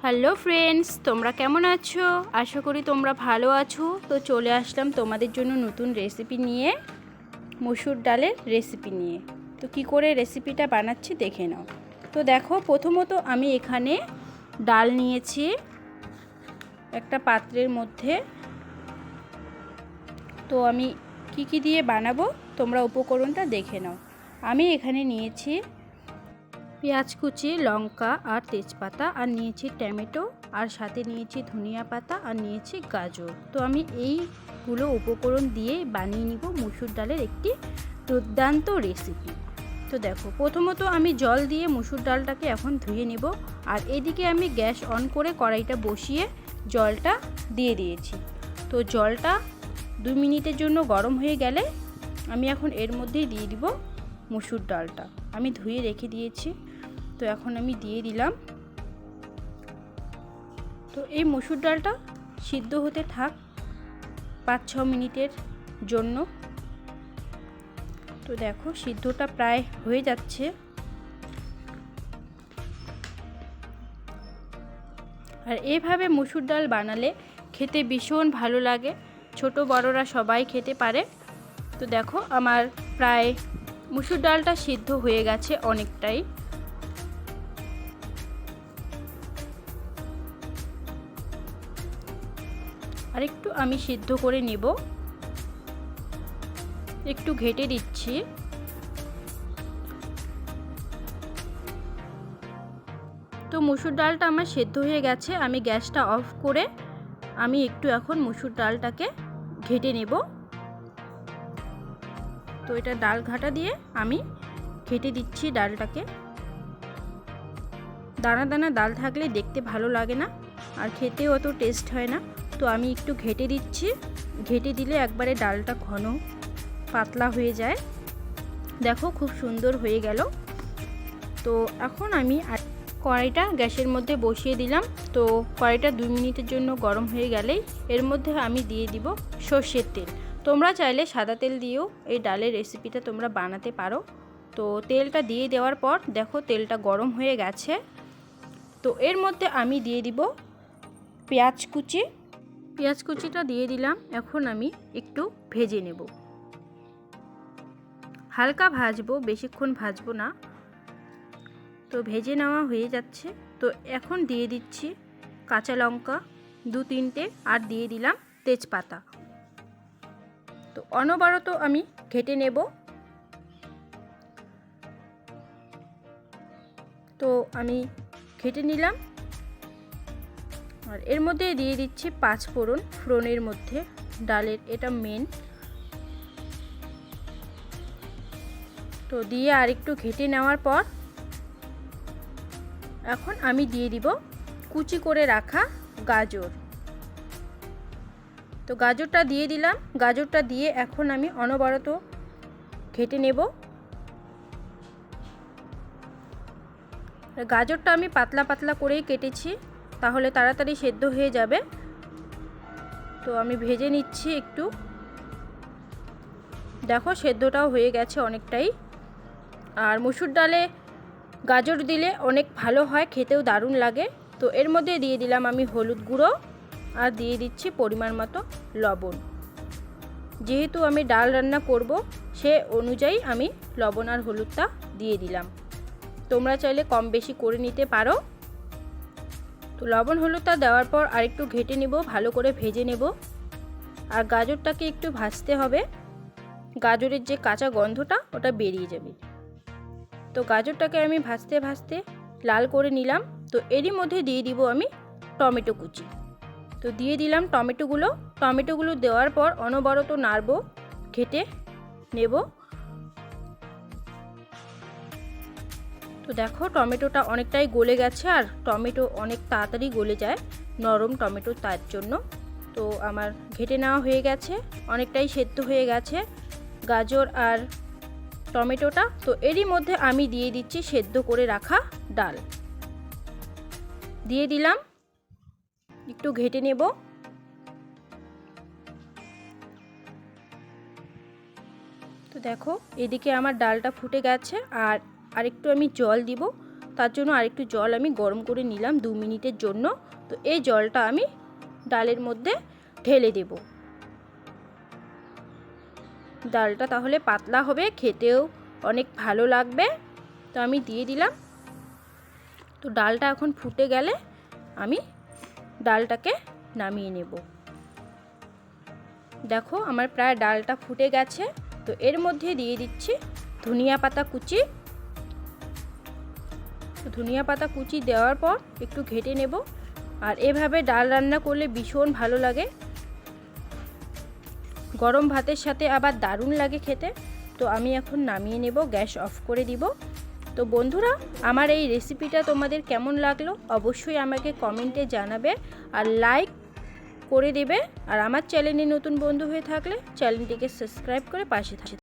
Hello friends, তোমরা কেমন আছো? আশা করি তোমরা ভালো আছো। তো চলে আসলাম তোমাদের জন্য নতুন রেসিপি নিয়ে, মসুর ডালের রেসিপি নিয়ে। তো কি করে রেসিপিটা বানাচ্ছি দেখে নাও। তো দেখো, প্রথমত আমি এখানে ডাল নিয়েছি একটা পাত্রের মধ্যে। তো আমি কি দিয়ে বানাবো তোমরা উপকরণটা দেখে নাও। আমি এখানে নিয়েছি পেঁয়াজ কুচি, লঙ্কা আর তেজপাতা, আর নিয়েছি টমেটো, আর সাথে নিয়েছি ধনিয়া পাতা, আর নিয়েছি গাজর। তো আমি এইগুলো উপকরণ দিয়ে বানিয়ে নিব মসুর ডালের একটি দুর্দান্ত রেসিপি। তো দেখো, প্রথমত আমি জল দিয়ে মসুর ডালটাকে এখন ধুয়ে নেব। আর এদিকে আমি গ্যাস অন করে কড়াইটা বসিয়ে জলটা দিয়ে দিয়েছি। তো জলটা 2 মিনিটের জন্য গরম হয়ে গেলে আমি এখন এর মধ্যেই দিয়ে দিব মসুর ডালটা। আমি ধুয়ে রেখে দিয়েছি, তো এখন আমি দিয়ে দিলাম। তো এই মসুর ডালটা সিদ্ধ হতে থাক 5-6 মিনিটের জন্য। তো দেখো, সিদ্ধটা প্রায় হয়ে যাচ্ছে। আর এইভাবে মসুর ডাল বানালে খেতে ভীষণ ভালো লাগে, ছোট বড়রা সবাই খেতে পারে। তো দেখো, আমার প্রায় মসুর ডালটা সিদ্ধ হয়ে গেছে অনেকটাই। আর একটু আমি সিদ্ধ করে নেব, একটু ঘেটে দিচ্ছি। তো মসুর ডালটা আমার সেদ্ধ হয়ে গেছে। আমি গ্যাসটা অফ করে আমি একটু এখন মসুর ডালটাকে ঘেটে নেব। তো এটা ডাল ঘাটা দিয়ে আমি ঘেটে দিচ্ছি ডালটাকে। দানা দানা ডাল থাকলে দেখতে ভালো লাগে না, আর খেতেও অত টেস্ট হয় না। তো আমি একটু ঘেটে দিচ্ছি। ঘেটে দিলে একবারে ডালটা ঘন পাতলা হয়ে যায়। দেখো, খুব সুন্দর হয়ে গেল। তো এখন আমি কড়াইটা গ্যাসের মধ্যে বসিয়ে দিলাম। তো কড়াইটা 2 মিনিটের জন্য গরম হয়ে গেলেই এর মধ্যে আমি দিয়ে দিব সর্ষের তেল। তোমরা চাইলে সাদা তেল দিয়েও এই ডালের রেসিপিটা তোমরা বানাতে পারো। তো তেলটা দিয়ে দেওয়ার পর দেখো, তেলটা গরম হয়ে গেছে। তো এর মধ্যে আমি দিয়ে দিব পেঁয়াজ কুচি। পেঁয়াজ কুচিটা দিয়ে দিলাম। এখন আমি একটু ভেজে নেব, হালকা ভাজবো, বেশিক্ষণ ভাজবো না। তো ভেজে নেওয়া হয়ে যাচ্ছে। তো এখন দিয়ে দিচ্ছি কাঁচা লঙ্কা 2-3টে, আর দিয়ে দিলাম তেজপাতা। তো অনবরত আমি ঘেটে নেব। তো আমি ঘেটে নিলাম। আর এর মধ্যে দিয়ে দিচ্ছি 5 ফোড়ন। ফোড়নের মধ্যে ডালের এটা মেন। তো দিয়ে আর একটু ঘেটে নেওয়ার পর এখন আমি দিয়ে দিব কুচি করে রাখা গাজর। তো গাজরটা দিয়ে দিলাম। গাজরটা দিয়ে এখন আমি অনবরত ঘেটে নেব। গাজরটা আমি পাতলা পাতলা করেই কেটেছি, তাহলে তাড়াতাড়ি সেদ্ধ হয়ে যাবে। তো আমি ভেজে নিচ্ছি একটু। দেখো, সেদ্ধটাও হয়ে গেছে অনেকটাই। আর মসুর ডালে গাজর দিলে অনেক ভালো হয়, খেতেও দারুণ লাগে। তো এর মধ্যে দিয়ে দিলাম আমি হলুদ গুঁড়ো, আর দিয়ে দিচ্ছি পরিমাণ মতো লবণ। যেহেতু আমি ডাল রান্না করব, সে অনুযায়ী আমি লবণ আর হলুদটা দিয়ে দিলাম। তোমরা চাইলে কম বেশি করে নিতে পারো। তো লবণ হলুদটা দেওয়ার পর আরেকটু ঘেটে নেব, ভালো করে ভেজে নেব। আর গাজরটাকে একটু ভাজতে হবে, গাজরের যে কাঁচা গন্ধটা ওটা বেরিয়ে যাবে। তো গাজরটাকে আমি ভাজতে ভাজতে লাল করে নিলাম। তো এরই মধ্যে দিয়ে দিব আমি টমেটো কুচি। তো দিয়ে দিলাম টমেটোগুলো দেওয়ার পর অনবরত নাড়ব, ঘেটে নেব। তো দেখো, টমেটোটা অনেকটাই গলে গেছে। আর টমেটো অনেক তাড়াতাড়ি গলে যায়, নরম টমেটো, তার জন্য। তো আমার ঘেটে নেওয়া হয়ে গেছে, অনেকটাই সেদ্ধ হয়ে গেছে গাজর আর টমেটোটা। তো এরই মধ্যে আমি দিয়ে দিচ্ছি সেদ্ধ করে রাখা ডাল। দিয়ে দিলাম, একটু ঘেটে নেব। তো দেখো, এদিকে আমার ডালটা ফুটে গেছে। আর আরেকটু আমি জল দিব। তার জন্য আরেকটু জল আমি গরম করে নিলাম 2 মিনিটের জন্য। তো এই জলটা আমি ডালের মধ্যে ঢেলে দেব। ডালটা তাহলে পাতলা হবে, খেতেও অনেক ভালো লাগবে। তো আমি দিয়ে দিলাম। তো ডালটা এখন ফুটে গেলে আমি ডালটাকে নামিয়ে নেব। দেখো আমার প্রায় ডালটা ফুটে গেছে। তো এর মধ্যে দিয়ে দিচ্ছি ধনিয়া পাতা কুচি। তো ধনিয়া পাতা কুচি দেওয়ার পর একটু ঘেটে নেব। আর এভাবে ডাল রান্না করলে ভীষণ ভালো লাগে, গরম ভাতের সাথে আবার দারুণ লাগে খেতে। তো আমি এখন নামিয়ে নেব, গ্যাস অফ করে দিব। তো বন্ধুরা, আমার এই রেসিপিটা তোমাদের কেমন লাগলো অবশ্যই আমাকে কমেন্টে জানাবে আর লাইক করে দেবে। আর আমার চ্যানেলে নতুন বন্ধু হয়ে থাকলে চ্যানেলটিকে সাবস্ক্রাইব করে পাশে থাকবে।